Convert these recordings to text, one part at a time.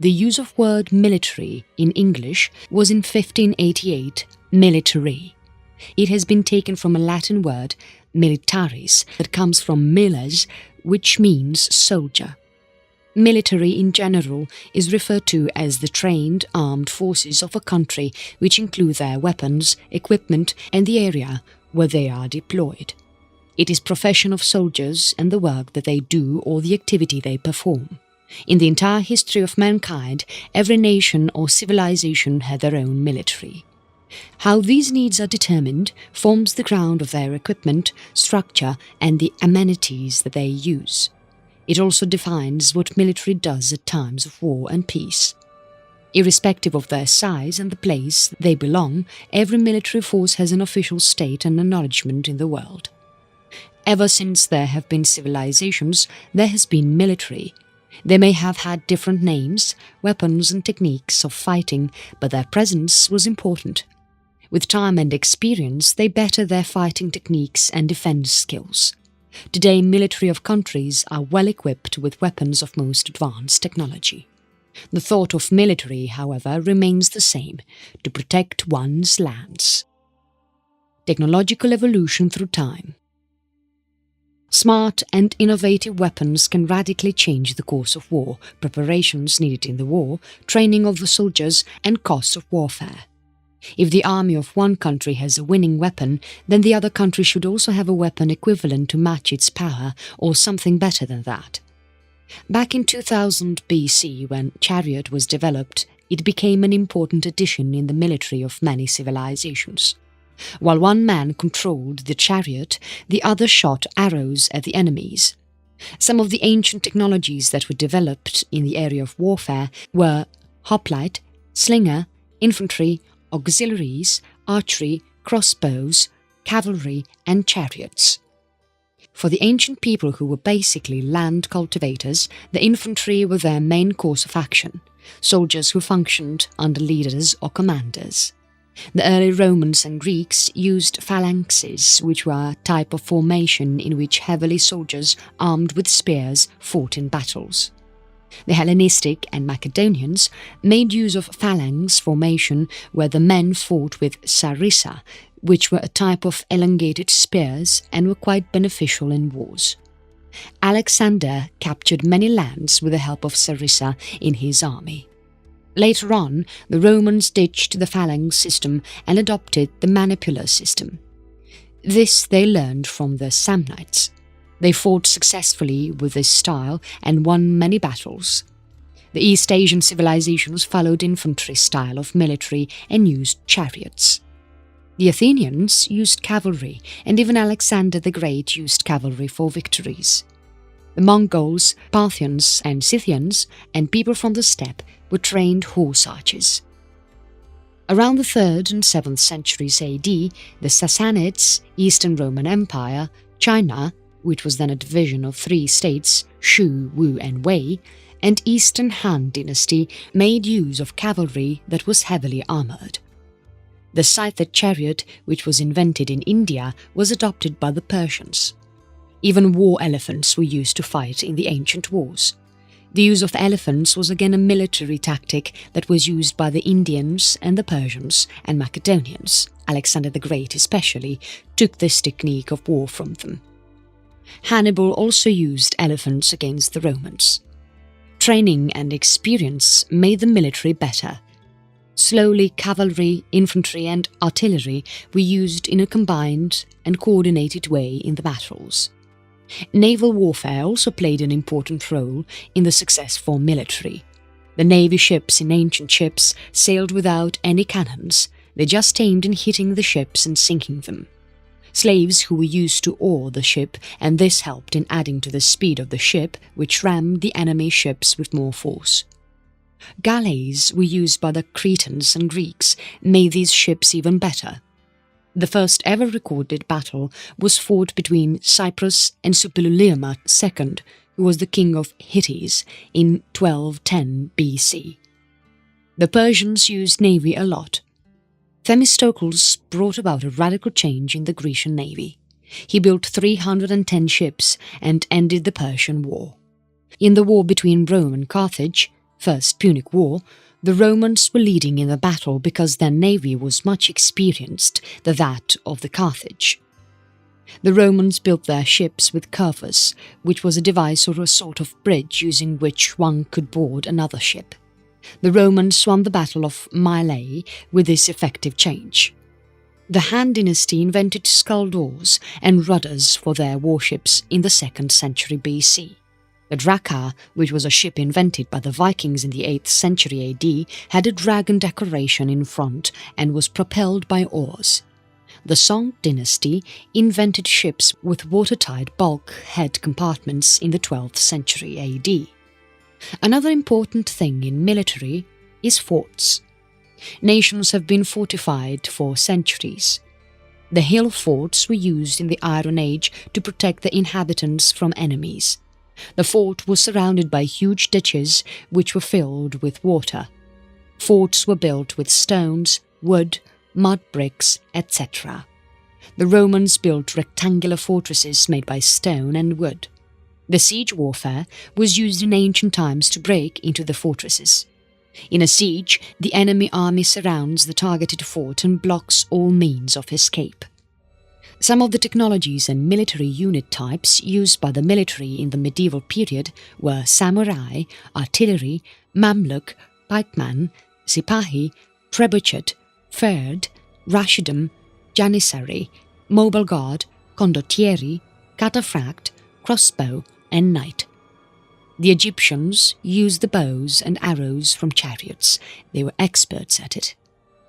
The use of word military in English was in 1588 military. It has been taken from a Latin word militaris that comes from miles, which means soldier. Military in general is referred to as the trained armed forces of a country, which include their weapons, equipment and the area where they are deployed. It is profession of soldiers and the work that they do or the activity they perform. In the entire history of mankind, every nation or civilization had their own military. How these needs are determined forms the ground of their equipment, structure and the amenities that they use. It also defines what military does at times of war and peace. Irrespective of their size and the place they belong, every military force has an official state and acknowledgement in the world. Ever since there have been civilizations, there has been military. They may have had different names, weapons and techniques of fighting, but their presence was important. With time and experience, they better their fighting techniques and defense skills. Today, military of countries are well equipped with weapons of most advanced technology. The thought of military, however, remains the same: to protect one's lands. Technological evolution through time. Smart and innovative weapons can radically change the course of war, preparations needed in the war, training of the soldiers, and costs of warfare. If the army of one country has a winning weapon, then the other country should also have a weapon equivalent to match its power or something better than that. Back in 2000 BC, when chariot was developed, it became an important addition in the military of many civilizations. While one man controlled the chariot, the other shot arrows at the enemies. Some of the ancient technologies that were developed in the area of warfare were hoplite, slinger, infantry, auxiliaries, archery, crossbows, cavalry and chariots. For the ancient people who were basically land cultivators, the infantry were their main course of action, soldiers who functioned under leaders or commanders. The early Romans and Greeks used phalanxes, which were a type of formation in which heavily soldiers armed with spears fought in battles. The Hellenistic and Macedonians made use of phalanx formation, where the men fought with sarissa, which were a type of elongated spears and were quite beneficial in wars. Alexander captured many lands with the help of sarissa in his army. Later on, the Romans ditched the phalanx system and adopted the manipular system. This they learned from the Samnites. They fought successfully with this style and won many battles. The East Asian civilizations followed infantry style of military and used chariots. The Athenians used cavalry, and even Alexander the Great used cavalry for victories. The Mongols, Parthians and Scythians, and people from the steppe were trained horse archers. Around the 3rd and 7th centuries AD, the Sassanids, Eastern Roman Empire, China, which was then a division of 3 states, Shu, Wu and Wei, and Eastern Han dynasty made use of cavalry that was heavily armoured. The scythed chariot, which was invented in India, was adopted by the Persians. Even war elephants were used to fight in the ancient wars. The use of elephants was again a military tactic that was used by the Indians and the Persians and Macedonians. Alexander the Great especially took this technique of war from them. Hannibal also used elephants against the Romans. Training and experience made the military better. Slowly, cavalry, infantry and artillery were used in a combined and coordinated way in the battles. Naval warfare also played an important role in the success for military. The navy ships in ancient ships sailed without any cannons. They just aimed in hitting the ships and sinking them. Slaves who were used to oar the ship, and this helped in adding to the speed of the ship, which rammed the enemy ships with more force. Galleys were used by the Cretans and Greeks, made these ships even better. The first ever recorded battle was fought between Cyprus and Suppiluliuma II, who was the king of Hittites, in 1210 BC. The Persians used navy a lot. Themistocles brought about a radical change in the Grecian navy. He built 310 ships and ended the Persian War. In the war between Rome and Carthage, First Punic War, the Romans were leading in the battle because their navy was much experienced than that of the Carthage. The Romans built their ships with curvers, which was a device or a sort of bridge using which one could board another ship. The Romans won the Battle of Mylae with this effective change. The Han dynasty invented scull doors and rudders for their warships in the 2nd century BC. The Draka, which was a ship invented by the Vikings in the 8th century AD, had a dragon decoration in front and was propelled by oars. The Song dynasty invented ships with watertight bulkhead compartments in the 12th century AD. Another important thing in military is forts. Nations have been fortified for centuries. The hill forts were used in the Iron Age to protect the inhabitants from enemies. The fort was surrounded by huge ditches which were filled with water. Forts were built with stones, wood, mud bricks, etc. The Romans built rectangular fortresses made by stone and wood. The siege warfare was used in ancient times to break into the fortresses. In a siege, the enemy army surrounds the targeted fort and blocks all means of escape. Some of the technologies and military unit types used by the military in the medieval period were samurai, artillery, Mamluk, pikeman, sipahi, trebuchet, fard, rashidum, janissary, mobile guard, condottieri, cataphract, crossbow, and knight. The Egyptians used the bows and arrows from chariots. They were experts at it.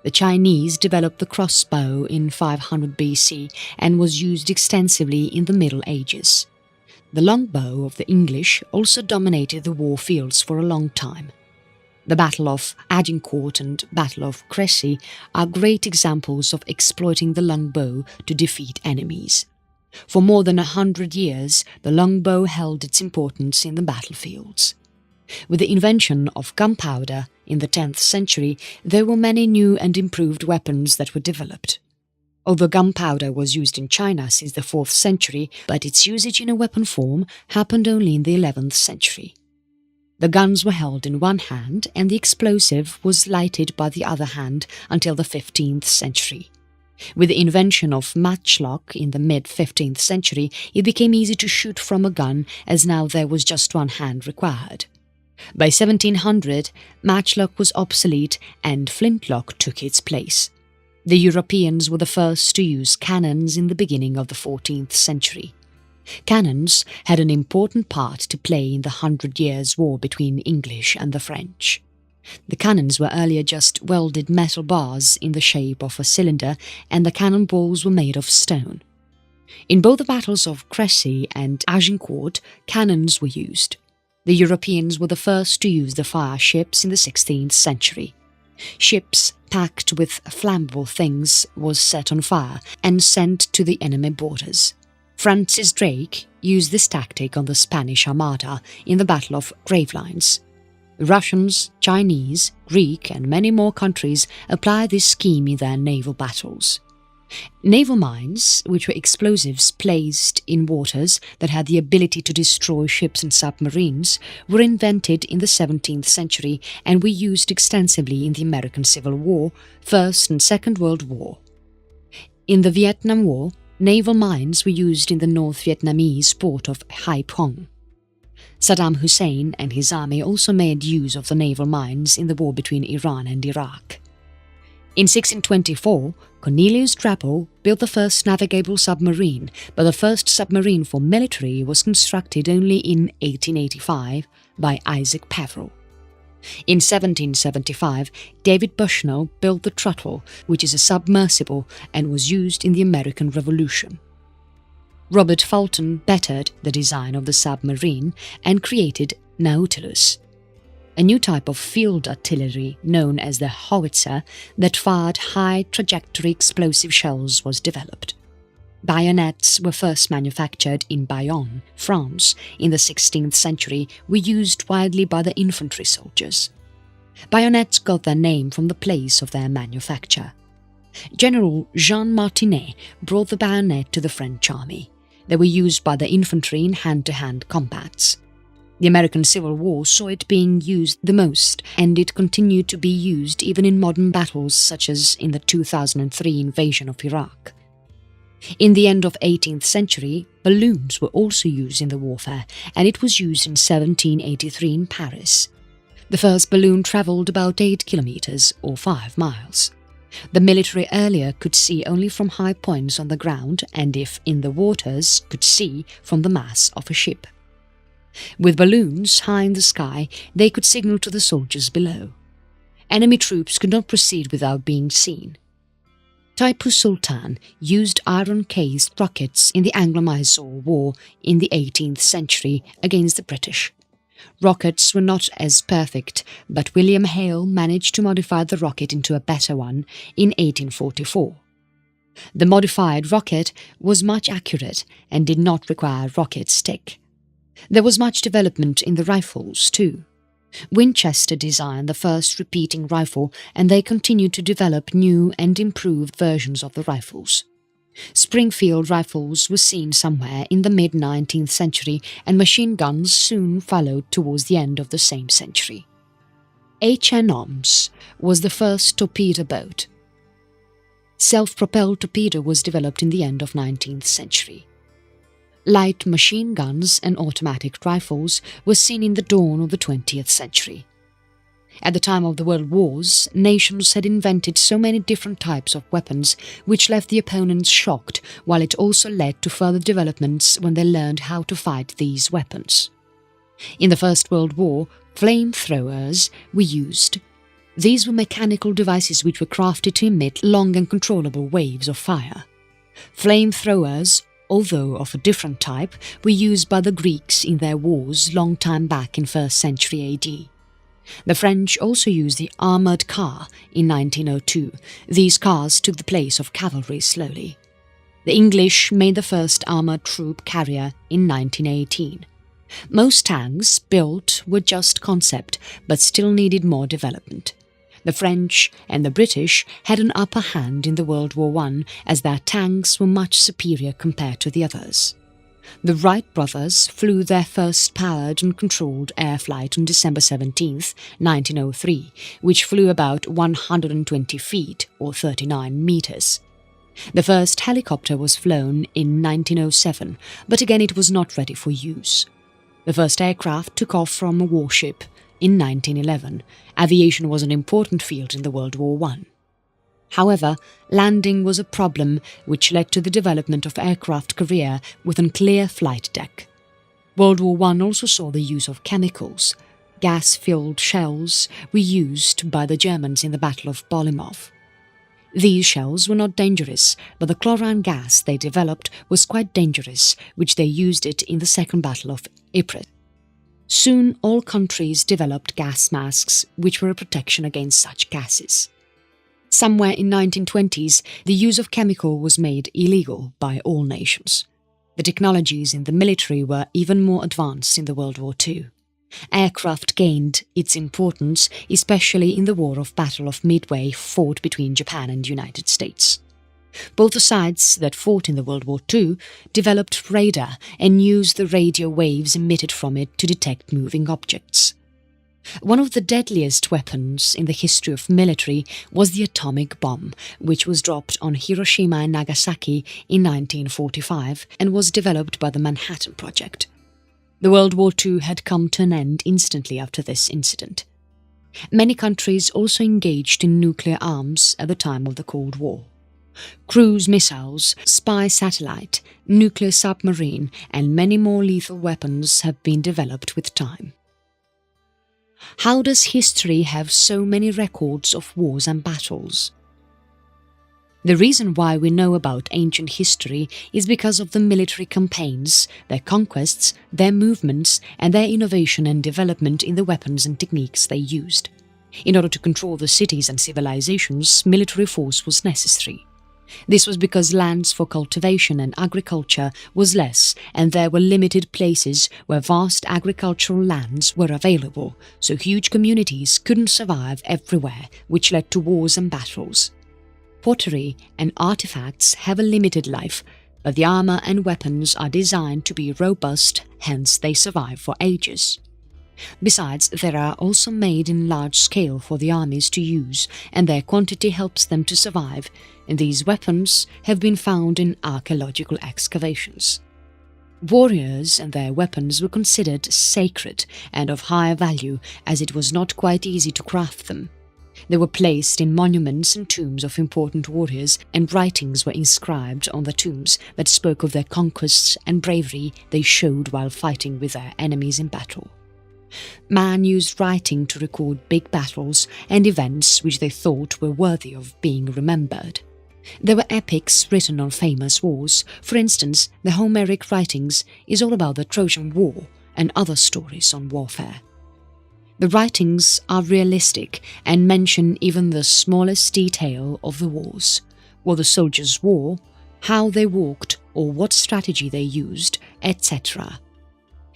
The Chinese developed the crossbow in 500 BC and was used extensively in the Middle Ages. The longbow of the English also dominated the war fields for a long time. The Battle of Agincourt and Battle of Crécy are great examples of exploiting the longbow to defeat enemies. For more than 100 years, the longbow held its importance in the battlefields. With the invention of gunpowder in the 10th century, there were many new and improved weapons that were developed. Although gunpowder was used in China since the 4th century, but its usage in a weapon form happened only in the 11th century. The guns were held in one hand and the explosive was lighted by the other hand until the 15th century. With the invention of matchlock in the mid-15th century, it became easy to shoot from a gun as now there was just one hand required. By 1700, matchlock was obsolete and flintlock took its place. The Europeans were the first to use cannons in the beginning of the 14th century. Cannons had an important part to play in the 100 Years' War between English and the French. The cannons were earlier just welded metal bars in the shape of a cylinder and the cannonballs were made of stone. In both the battles of Crécy and Agincourt, cannons were used. The Europeans were the first to use the fire ships in the 16th century. Ships packed with flammable things was set on fire and sent to the enemy borders. Francis Drake used this tactic on the Spanish Armada in the Battle of Gravelines. Russians, Chinese, Greek and many more countries applied this scheme in their naval battles. Naval mines, which were explosives placed in waters that had the ability to destroy ships and submarines, were invented in the 17th century and were used extensively in the American Civil War, First and Second World War. In the Vietnam War, naval mines were used in the North Vietnamese port of Haiphong. Saddam Hussein and his army also made use of the naval mines in the war between Iran and Iraq. In 1624, Cornelius Drabble built the first navigable submarine, but the first submarine for military was constructed only in 1885 by Isaac Peveril. In 1775, David Bushnell built the Truttle, which is a submersible and was used in the American Revolution. Robert Fulton bettered the design of the submarine and created Nautilus, a new type of field artillery known as the howitzer that fired high-trajectory explosive shells was developed. Bayonets were first manufactured in Bayonne, France, in the 16th century, were used widely by the infantry soldiers. Bayonets got their name from the place of their manufacture. General Jean Martinet brought the bayonet to the French army. They were used by the infantry in hand-to-hand combats. The American Civil War saw it being used the most, and it continued to be used even in modern battles such as in the 2003 invasion of Iraq. In the end of 18th century, balloons were also used in the warfare, and it was used in 1783 in Paris. The first balloon travelled about 8 kilometers or 5 miles. The military earlier could see only from high points on the ground, and if in the waters, could see from the mass of a ship. With balloons high in the sky, they could signal to the soldiers below. Enemy troops could not proceed without being seen. Tipu Sultan used iron-cased rockets in the Anglo-Mysore War in the 18th century against the British. Rockets were not as perfect, but William Hale managed to modify the rocket into a better one in 1844. The modified rocket was much accurate and did not require rocket stick. There was much development in the rifles too. Winchester designed the first repeating rifle, and they continued to develop new and improved versions of the rifles. Springfield rifles were seen somewhere in the mid-19th century, and machine guns soon followed towards the end of the same century. H.N. Oms was the first torpedo boat. Self-propelled torpedo was developed in the end of 19th century. Light machine guns and automatic rifles were seen in the dawn of the 20th century. At the time of the World Wars, nations had invented so many different types of weapons which left the opponents shocked, while it also led to further developments when they learned how to fight these weapons. In the First World War, flamethrowers were used. These were mechanical devices which were crafted to emit long and controllable waves of fire. Flamethrowers, although of a different type, were used by the Greeks in their wars long time back in 1st century AD. The French also used the armoured car in 1902. These cars took the place of cavalry slowly. The English made the first armoured troop carrier in 1918. Most tanks built were just concept, but still needed more development. The French and the British had an upper hand in the World War I, as their tanks were much superior compared to the others. The Wright brothers flew their first powered and controlled air flight on December 17, 1903, which flew about 120 feet or 39 meters. The first helicopter was flown in 1907, but again it was not ready for use. The first aircraft took off from a warship in 1911. Aviation was an important field in the World War I. However, landing was a problem which led to the development of aircraft carrier with an clear flight deck. World War I also saw the use of chemicals. Gas-filled shells were used by the Germans in the Battle of Bolimov. These shells were not dangerous, but the chlorine gas they developed was quite dangerous, which they used it in the Second Battle of Ypres. Soon all countries developed gas masks which were a protection against such gases. Somewhere in 1920s, the use of chemical was made illegal by all nations. The technologies in the military were even more advanced in the World War II. Aircraft gained its importance, especially in the War of Battle of Midway fought between Japan and the United States. Both the sides that fought in the World War II developed radar and used the radio waves emitted from it to detect moving objects. One of the deadliest weapons in the history of military was the atomic bomb, which was dropped on Hiroshima and Nagasaki in 1945 and was developed by the Manhattan Project. The World War II had come to an end instantly after this incident. Many countries also engaged in nuclear arms at the time of the Cold War. Cruise missiles, spy satellite, nuclear submarine, and many more lethal weapons have been developed with time. How does history have so many records of wars and battles? The reason why we know about ancient history is because of the military campaigns, their conquests, their movements, and their innovation and development in the weapons and techniques they used. In order to control the cities and civilizations, military force was necessary. This was because lands for cultivation and agriculture was less, and there were limited places where vast agricultural lands were available, so huge communities couldn't survive everywhere, which led to wars and battles. Pottery and artifacts have a limited life, but the armour and weapons are designed to be robust, hence they survive for ages. Besides, they are also made in large scale for the armies to use, and their quantity helps them to survive, and these weapons have been found in archaeological excavations. Warriors and their weapons were considered sacred and of high value, as it was not quite easy to craft them. They were placed in monuments and tombs of important warriors, and writings were inscribed on the tombs that spoke of their conquests and bravery they showed while fighting with their enemies in battle. Man used writing to record big battles and events which they thought were worthy of being remembered. There were epics written on famous wars. For instance, the Homeric writings is all about the Trojan War and other stories on warfare. The writings are realistic and mention even the smallest detail of the wars, what the soldiers wore, how they walked or what strategy they used, etc.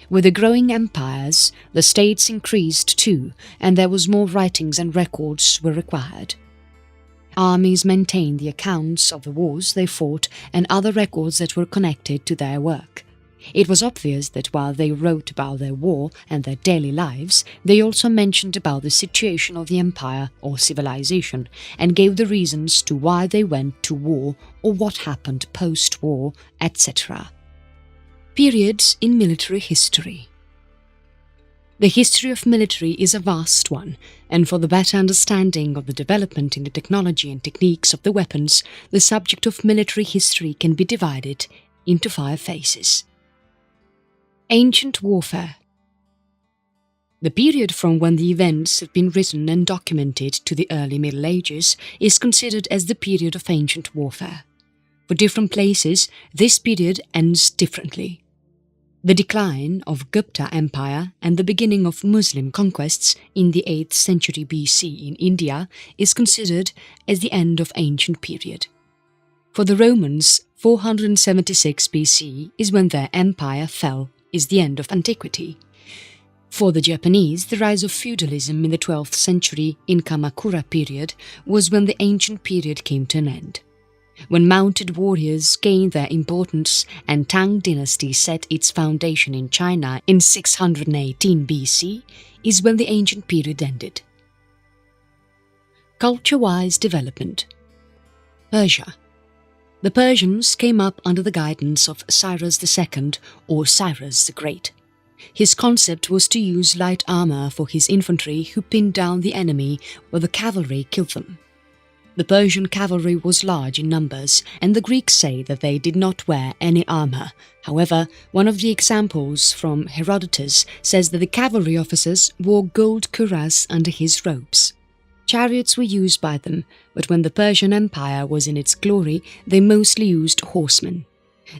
With the growing empires, the states increased too, and there was more writings and records were required. Armies maintained the accounts of the wars they fought and other records that were connected to their work. It was obvious that while they wrote about their war and their daily lives, they also mentioned about the situation of the empire or civilization and gave the reasons to why they went to war or what happened post-war, etc. Periods in military history. The history of military is a vast one, and for the better understanding of the development in the technology and techniques of the weapons, the subject of military history can be divided into 5 phases. Ancient warfare. The period from when the events have been written and documented to the early Middle Ages is considered as the period of ancient warfare. For different places, this period ends differently. The decline of Gupta Empire and the beginning of Muslim conquests in the 8th century BC in India is considered as the end of ancient period. For the Romans, 476 BC is when their empire fell, is the end of antiquity. For the Japanese, the rise of feudalism in the 12th century in Kamakura period was when the ancient period came to an end. When mounted warriors gained their importance and Tang dynasty set its foundation in China in 618 BC is when the ancient period ended. Culture-wise development. Persia. The Persians came up under the guidance of Cyrus II or Cyrus the Great. His concept was to use light armour for his infantry who pinned down the enemy while the cavalry killed them. The Persian cavalry was large in numbers, and the Greeks say that they did not wear any armour. However, one of the examples from Herodotus says that the cavalry officers wore gold cuirass under his robes. Chariots were used by them, but when the Persian Empire was in its glory, they mostly used horsemen.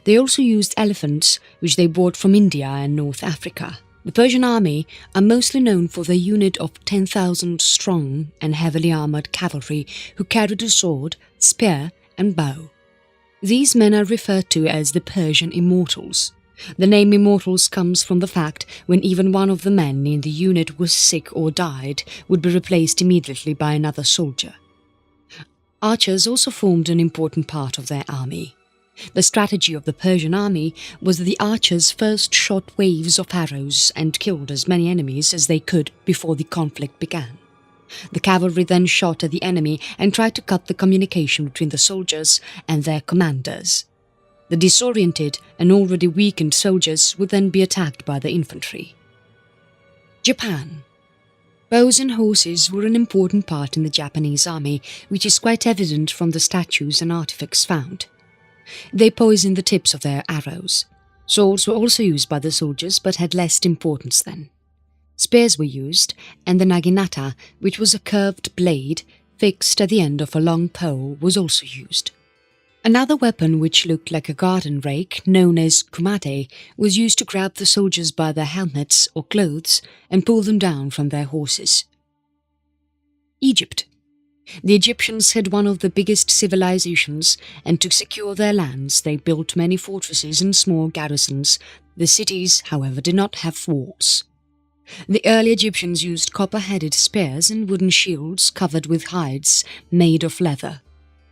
They also used elephants, which they brought from India and North Africa. The Persian army are mostly known for their unit of 10,000 strong and heavily armoured cavalry who carried a sword, spear and bow. These men are referred to as the Persian Immortals. The name Immortals comes from the fact when even one of the men in the unit was sick or died would be replaced immediately by another soldier. Archers also formed an important part of their army. The strategy of the Persian army was that the archers first shot waves of arrows and killed as many enemies as they could before the conflict began. The cavalry then shot at the enemy and tried to cut the communication between the soldiers and their commanders. The disoriented and already weakened soldiers would then be attacked by the infantry. Japan. Bows and horses were an important part in the Japanese army, which is quite evident from the statues and artifacts found. They poisoned the tips of their arrows. Swords were also used by the soldiers but had less importance then. Spears were used, and the naginata, which was a curved blade fixed at the end of a long pole, was also used. Another weapon which looked like a garden rake, known as kumate, was used to grab the soldiers by their helmets or clothes and pull them down from their horses. Egypt. The Egyptians had one of the biggest civilizations, and to secure their lands they built many fortresses and small garrisons. The cities, however, did not have walls. The early Egyptians used copper-headed spears and wooden shields covered with hides made of leather.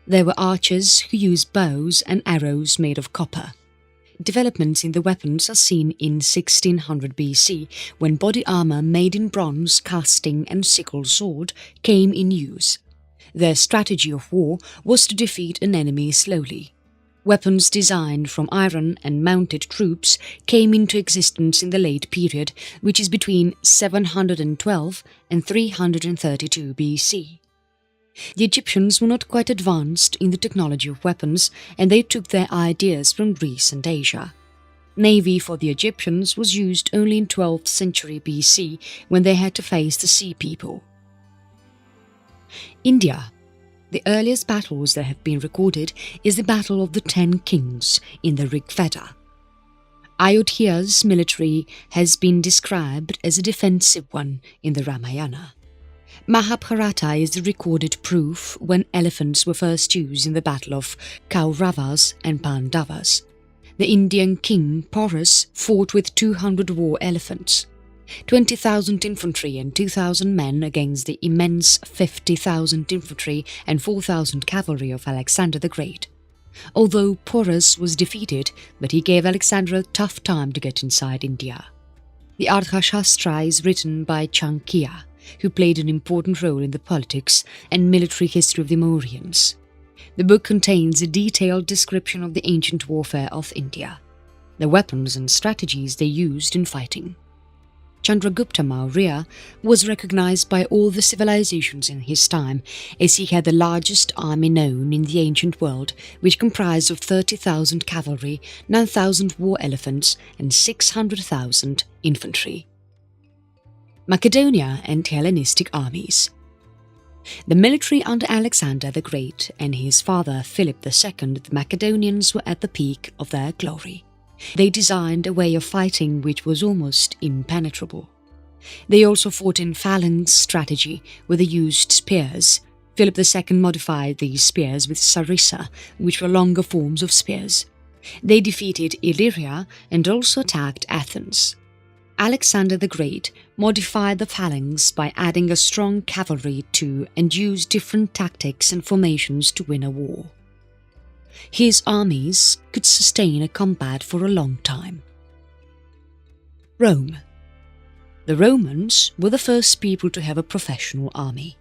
There were archers who used bows and arrows made of copper. Developments in the weapons are seen in 1600 BC, when body armour made in bronze, casting and sickle sword came in use. Their strategy of war was to defeat an enemy slowly. Weapons designed from iron and mounted troops came into existence in the late period, which is between 712 and 332 BC. The Egyptians were not quite advanced in the technology of weapons, and they took their ideas from Greece and Asia. Navy for the Egyptians was used only in 12th century BC, when they had to face the sea people. India. The earliest battles that have been recorded is the Battle of the 10 Kings in the Rig Veda. Ayodhya's military has been described as a defensive one in the Ramayana. Mahabharata is the recorded proof when elephants were first used in the battle of Kauravas and Pandavas. The Indian king Porus fought with 200 war elephants, 20,000 infantry and 2,000 men against the immense 50,000 infantry and 4,000 cavalry of Alexander the Great. Although Porus was defeated, but he gave Alexander a tough time to get inside India. The Arthashastra is written by Chanakya, who played an important role in the politics and military history of the Mauryans. The book contains a detailed description of the ancient warfare of India, the weapons and strategies they used in fighting. Chandragupta Maurya was recognized by all the civilizations in his time, as he had the largest army known in the ancient world, which comprised of 30,000 cavalry, 9,000 war elephants and 600,000 infantry. Macedonia and Hellenistic armies. The military under Alexander the Great and his father Philip II, the Macedonians were at the peak of their glory. They designed a way of fighting which was almost impenetrable. They also fought in phalanx strategy, where they used spears. Philip II modified these spears with sarissa, which were longer forms of spears. They defeated Illyria and also attacked Athens. Alexander the Great modified the phalanx by adding a strong cavalry to and used different tactics and formations to win a war. His armies could sustain a combat for a long time. Rome. The Romans were the first people to have a professional army.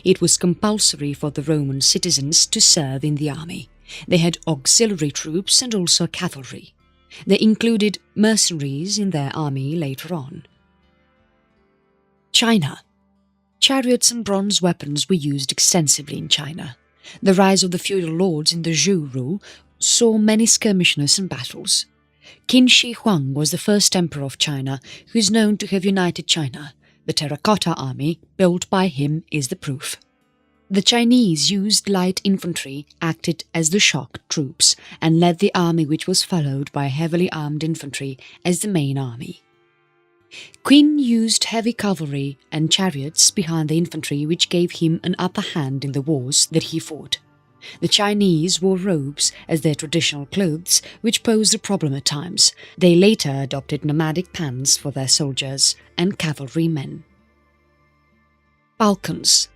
It was compulsory for the Roman citizens to serve in the army. They had auxiliary troops and also cavalry. They included mercenaries in their army later on. China. Chariots and bronze weapons were used extensively in China. The rise of the feudal lords in the Zhou rule saw many skirmishes and battles. Qin Shi Huang was the first emperor of China, who is known to have united China. The terracotta army built by him is the proof. The Chinese used light infantry, acted as the shock troops, and led the army, which was followed by heavily armed infantry as the main army. Qin used heavy cavalry and chariots behind the infantry, which gave him an upper hand in the wars that he fought. The Chinese wore robes as their traditional clothes, which posed a problem at times. They later adopted nomadic pants for their soldiers and cavalrymen. Balkans.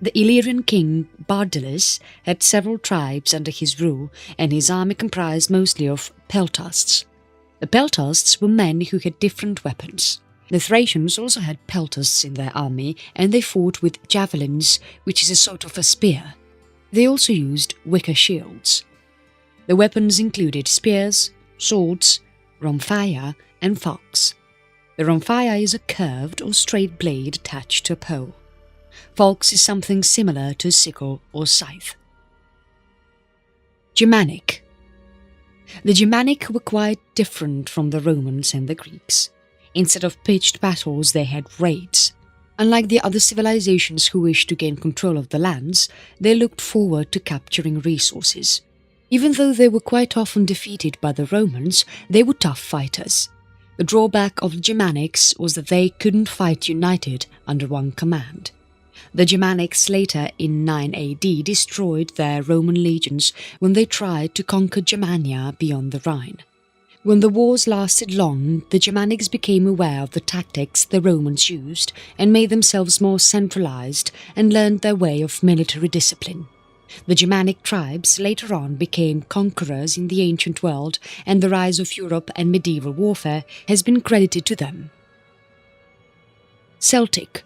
The Illyrian king Bardalis had several tribes under his rule, and his army comprised mostly of peltasts. The peltasts were men who had different weapons. The Thracians also had peltasts in their army, and they fought with javelins, which is a sort of a spear. They also used wicker shields. The weapons included spears, swords, rhomphaia and falcons. The rhomphaia is a curved or straight blade attached to a pole. Falx is something similar to a sickle or scythe. Germanic. The Germanic were quite different from the Romans and the Greeks. Instead of pitched battles, they had raids. Unlike the other civilizations who wished to gain control of the lands, they looked forward to capturing resources. Even though they were quite often defeated by the Romans, they were tough fighters. The drawback of the Germanics was that they couldn't fight united under one command. The Germanics later in 9 AD destroyed their Roman legions when they tried to conquer Germania beyond the Rhine. When the wars lasted long, the Germanics became aware of the tactics the Romans used and made themselves more centralized and learned their way of military discipline. The Germanic tribes later on became conquerors in the ancient world, and the rise of Europe and medieval warfare has been credited to them. Celtic.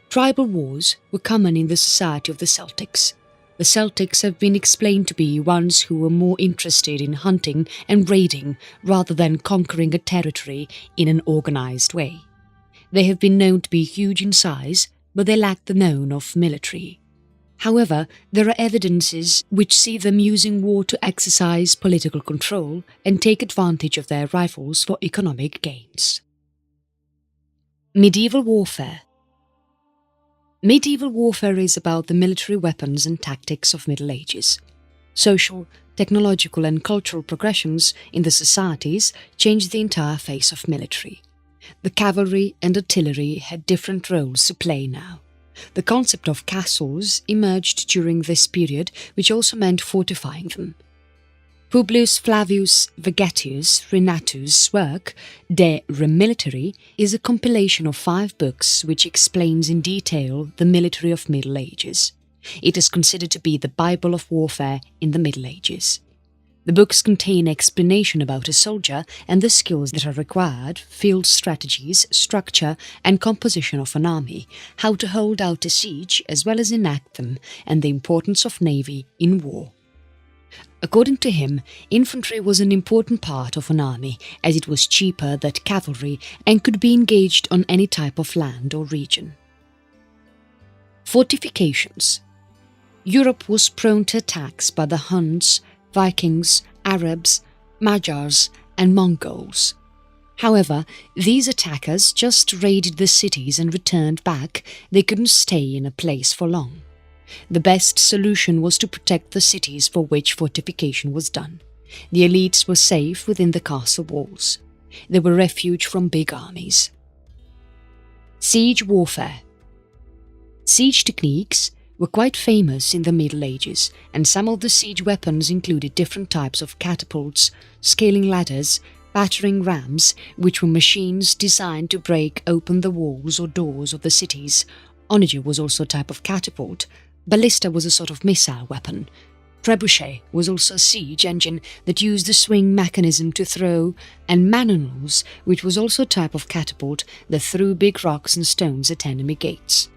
Tribal wars were common in the society of the Celtics. The Celtics have been explained to be ones who were more interested in hunting and raiding rather than conquering a territory in an organized way. They have been known to be huge in size, but they lack the known of military. However, there are evidences which see them using war to exercise political control and take advantage of their rivals for economic gains. Medieval warfare. Medieval warfare is about the military weapons and tactics of Middle Ages. Social, technological and cultural progressions in the societies changed the entire face of military. The cavalry and artillery had different roles to play now. The concept of castles emerged during this period, which also meant fortifying them. Publius Flavius Vegetius Renatus' work, De Re Militari, is a compilation of 5 books which explains in detail the military of Middle Ages. It is considered to be the Bible of warfare in the Middle Ages. The books contain explanation about a soldier and the skills that are required, field strategies, structure and composition of an army, how to hold out a siege as well as enact them, and the importance of navy in war. According to him, infantry was an important part of an army as it was cheaper than cavalry and could be engaged on any type of land or region. Fortifications. Europe was prone to attacks by the Huns, Vikings, Arabs, Magyars and Mongols. However, these attackers just raided the cities and returned back. They couldn't stay in a place for long. The best solution was to protect the cities for which fortification was done. The elites were safe within the castle walls. They were refuge from big armies. Siege warfare. Siege techniques were quite famous in the Middle Ages, and some of the siege weapons included different types of catapults, scaling ladders, battering rams, which were machines designed to break open the walls or doors of the cities. Onager was also a type of catapult. Ballista was a sort of missile weapon. Trebuchet was also a siege engine that used a swing mechanism to throw, and manonels, which was also a type of catapult that threw big rocks and stones at enemy gates.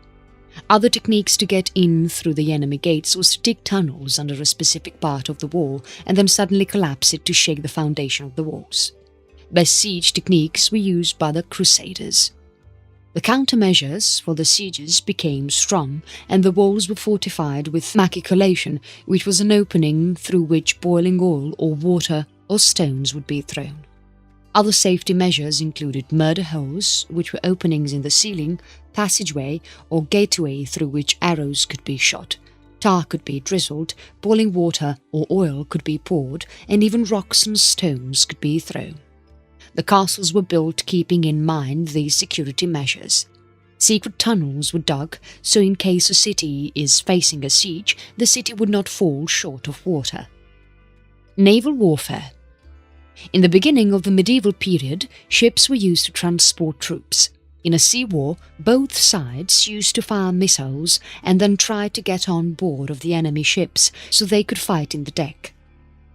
Other techniques to get in through the enemy gates was to dig tunnels under a specific part of the wall and then suddenly collapse it to shake the foundation of the walls. Best siege techniques were used by the Crusaders. The countermeasures for the sieges became strong, and the walls were fortified with machicolation, which was an opening through which boiling oil or water or stones would be thrown. Other safety measures included murder holes, which were openings in the ceiling, passageway or gateway through which arrows could be shot. Tar could be drizzled, boiling water or oil could be poured, and even rocks and stones could be thrown. The castles were built keeping in mind these security measures. Secret tunnels were dug, so in case a city is facing a siege, the city would not fall short of water. Naval warfare. In the beginning of the medieval period, ships were used to transport troops. In a sea war, both sides used to fire missiles and then try to get on board of the enemy ships so they could fight in the deck.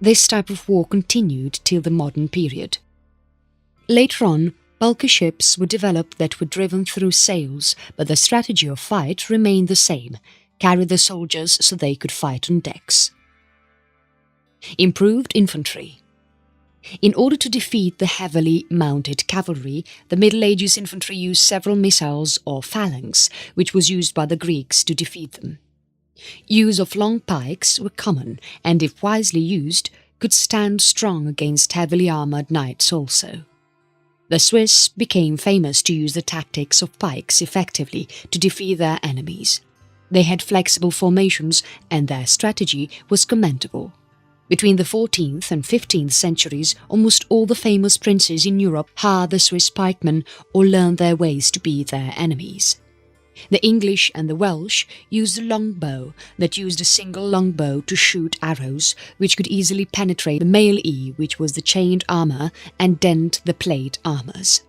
This type of war continued till the modern period. Later on, bulky ships were developed that were driven through sails, but the strategy of fight remained the same: carry the soldiers so they could fight on decks. Improved infantry. In order to defeat the heavily mounted cavalry, the Middle Ages infantry used several missiles or phalanx, which was used by the Greeks to defeat them. Use of long pikes were common, and if wisely used, could stand strong against heavily armoured knights also. The Swiss became famous to use the tactics of pikes effectively to defeat their enemies. They had flexible formations, and their strategy was commendable. Between the 14th and 15th centuries, almost all the famous princes in Europe hired the Swiss pikemen or learned their ways to be their enemies. The English and the Welsh used a longbow that used a single longbow to shoot arrows, which could easily penetrate the mail-e, which was the chained armour, and dent the plate armours.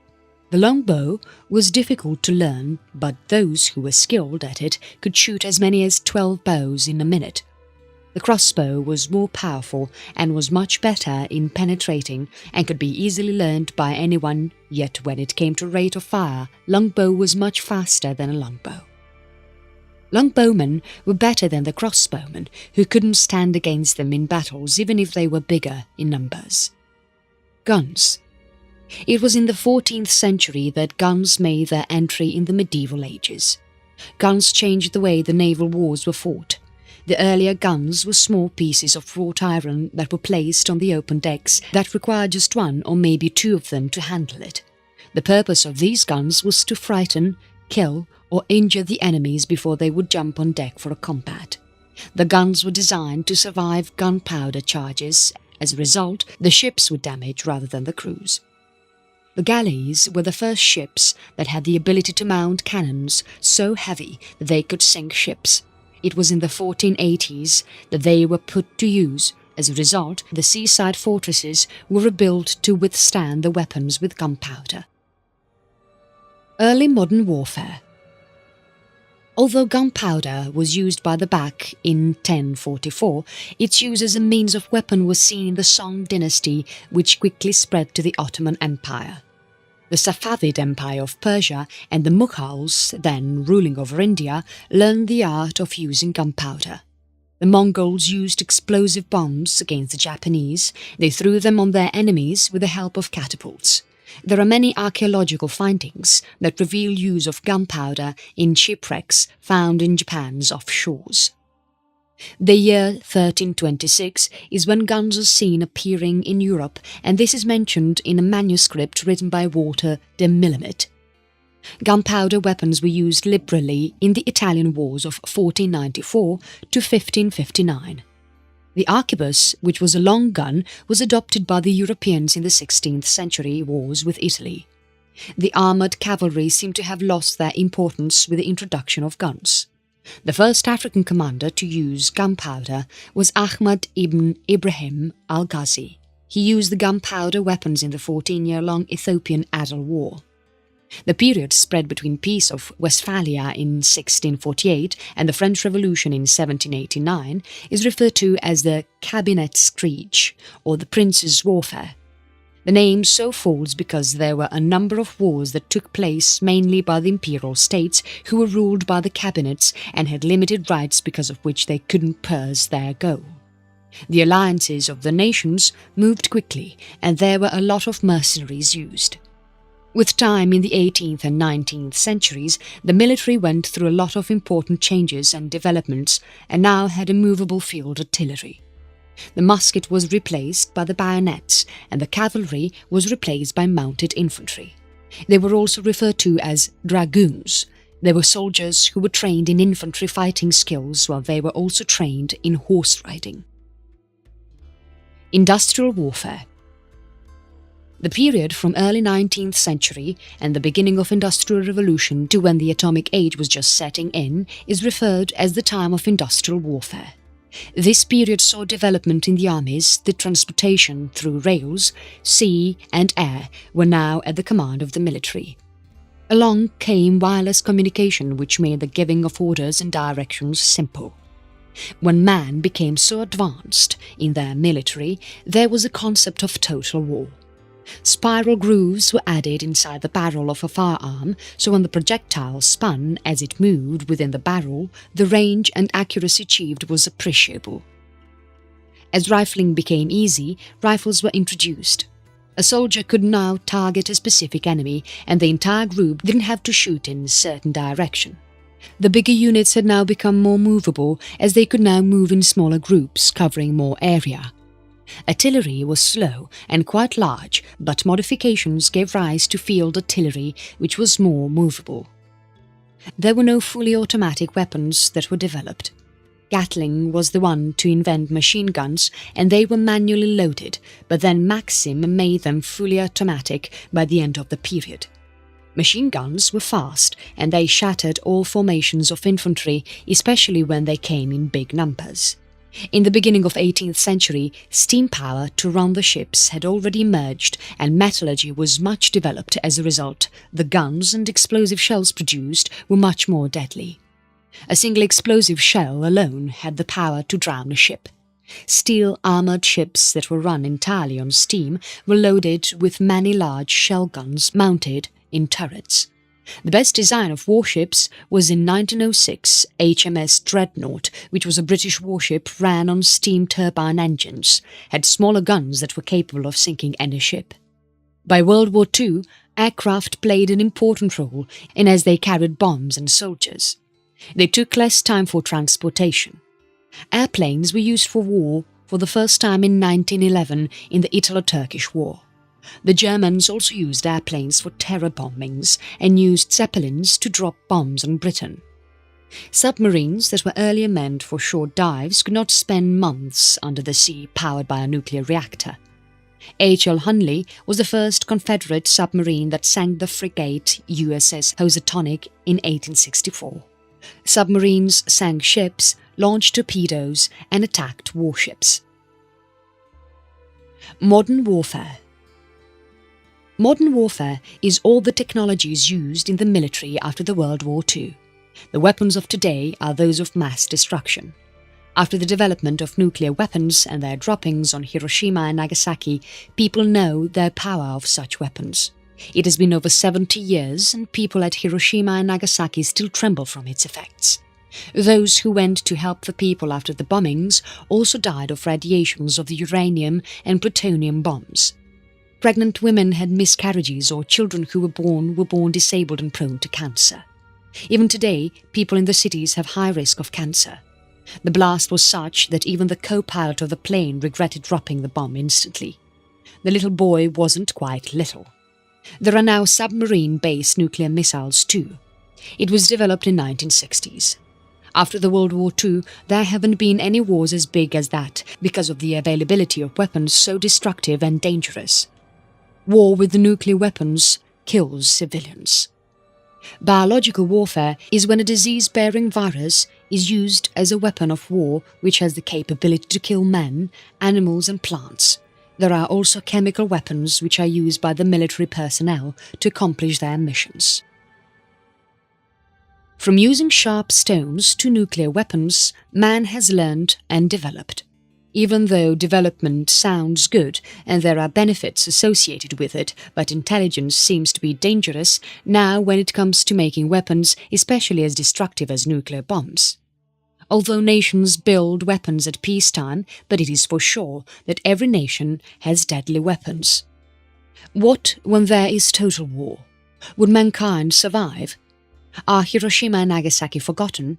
The longbow was difficult to learn, but those who were skilled at it could shoot as many as 12 bows in a minute. The crossbow was more powerful and was much better in penetrating and could be easily learned by anyone, yet when it came to rate of fire, longbow was much faster than a longbow. Longbowmen were better than the crossbowmen, who couldn't stand against them in battles even if they were bigger in numbers. Guns. It was in the 14th century that guns made their entry in the medieval ages. Guns changed the way the naval wars were fought. The earlier guns were small pieces of wrought iron that were placed on the open decks that required just one or maybe two of them to handle it. The purpose of these guns was to frighten, kill, or injure the enemies before they would jump on deck for a combat. The guns were designed to survive gunpowder charges. As a result, the ships would damage rather than the crews. The galleys were the first ships that had the ability to mount cannons so heavy that they could sink ships. It was in the 1480s that they were put to use. As a result, the seaside fortresses were rebuilt to withstand the weapons with gunpowder. Early modern warfare. Although gunpowder was used by the Bak in 1044, its use as a means of weapon was seen in the Song dynasty, which quickly spread to the Ottoman Empire. The Safavid Empire of Persia and the Mughals, then ruling over India, learned the art of using gunpowder. The Mongols used explosive bombs against the Japanese. They threw them on their enemies with the help of catapults. There are many archaeological findings that reveal use of gunpowder in shipwrecks found in Japan's offshores. The year 1326 is when guns are seen appearing in Europe, and this is mentioned in a manuscript written by Walter de Millamant. Gunpowder weapons were used liberally in the Italian wars of 1494 to 1559. The arquebus, which was a long gun, was adopted by the Europeans in the 16th century wars with Italy. The armoured cavalry seem to have lost their importance with the introduction of guns. The first African commander to use gunpowder was Ahmad ibn Ibrahim al-Ghazi. He used the gunpowder weapons in the 14-year-long Ethiopian Adal War. The period spread between Peace of Westphalia in 1648 and the French Revolution in 1789 is referred to as the Kabinettskrieg, or the Prince's Warfare. The name so falls because there were a number of wars that took place mainly by the imperial states who were ruled by the cabinets and had limited rights because of which they couldn't pursue their goal. The alliances of the nations moved quickly and there were a lot of mercenaries used. With time in the 18th and 19th centuries, the military went through a lot of important changes and developments and now had a movable field artillery. The musket was replaced by the bayonets and the cavalry was replaced by mounted infantry. They were also referred to as dragoons. They were soldiers who were trained in infantry fighting skills while they were also trained in horse riding. Industrial warfare. The period from early 19th century and the beginning of Industrial Revolution to when the atomic age was just setting in is referred as the time of industrial warfare. This period saw development in the armies. The transportation through rails, sea and air were now at the command of the military. Along came wireless communication, which made the giving of orders and directions simple. When man became so advanced in their military, there was a concept of total war. Spiral grooves were added inside the barrel of a firearm, so when the projectile spun as it moved within the barrel, the range and accuracy achieved was appreciable. As rifling became easy, rifles were introduced. A soldier could now target a specific enemy, and the entire group didn't have to shoot in a certain direction. The bigger units had now become more movable, as they could now move in smaller groups covering more area. Artillery was slow and quite large, but modifications gave rise to field artillery, which was more movable. There were no fully automatic weapons that were developed. Gatling was the one to invent machine guns, and they were manually loaded, but then Maxim made them fully automatic by the end of the period. Machine guns were fast, and they shattered all formations of infantry, especially when they came in big numbers. In the beginning of 18th century, steam power to run the ships had already emerged and metallurgy was much developed as a result. The guns and explosive shells produced were much more deadly. A single explosive shell alone had the power to drown a ship. Steel armoured ships that were run entirely on steam were loaded with many large shell guns mounted in turrets. The best design of warships was in 1906 HMS Dreadnought, which was a British warship, ran on steam turbine engines, had smaller guns that were capable of sinking any ship. By World War II, aircraft played an important role in as they carried bombs and soldiers. They took less time for transportation. Airplanes were used for war for the first time in 1911 in the Italo-Turkish War. The Germans also used airplanes for terror bombings and used Zeppelins to drop bombs on Britain. Submarines that were earlier meant for short dives could not spend months under the sea powered by a nuclear reactor. H.L. Hunley was the first Confederate submarine that sank the frigate USS Housatonic in 1864. Submarines sank ships, launched torpedoes and attacked warships. Modern warfare. Modern warfare is all the technologies used in the military after the World War II. The weapons of today are those of mass destruction. After the development of nuclear weapons and their droppings on Hiroshima and Nagasaki, people know the power of such weapons. It has been over 70 years and people at Hiroshima and Nagasaki still tremble from its effects. Those who went to help the people after the bombings also died of radiations of the uranium and plutonium bombs. Pregnant women had miscarriages or children who were born disabled and prone to cancer. Even today, people in the cities have high risk of cancer. The blast was such that even the co-pilot of the plane regretted dropping the bomb instantly. The little boy wasn't quite little. There are now submarine-based nuclear missiles too. It was developed in 1960s. After the World War II, there haven't been any wars as big as that because of the availability of weapons so destructive and dangerous. War with nuclear weapons kills civilians. Biological warfare is when a disease-bearing virus is used as a weapon of war which has the capability to kill men, animals and plants. There are also chemical weapons which are used by the military personnel to accomplish their missions. From using sharp stones to nuclear weapons, man has learned and developed. Even though development sounds good and there are benefits associated with it, but intelligence seems to be dangerous now when it comes to making weapons, especially as destructive as nuclear bombs. Although nations build weapons at peacetime, but it is for sure that every nation has deadly weapons. What when there is total war? Would mankind survive? Are Hiroshima and Nagasaki forgotten?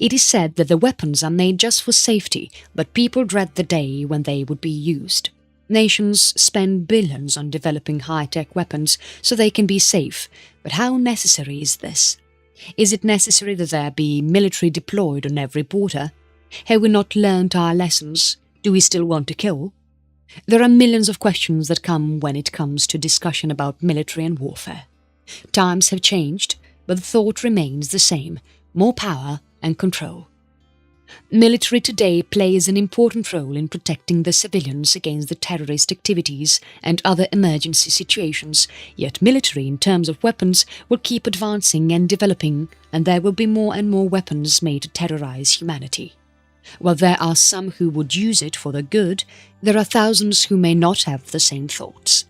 It is said that the weapons are made just for safety, but people dread the day when they would be used. Nations spend billions on developing high-tech weapons so they can be safe, but how necessary is this? Is it necessary that there be military deployed on every border? Have we not learnt our lessons? Do we still want to kill? There are millions of questions that come when it comes to discussion about military and warfare. Times have changed, but the thought remains the same: more power and control. Military today plays an important role in protecting the civilians against the terrorist activities and other emergency situations, yet military in terms of weapons will keep advancing and developing, and there will be more and more weapons made to terrorize humanity. While there are some who would use it for the good, there are thousands who may not have the same thoughts.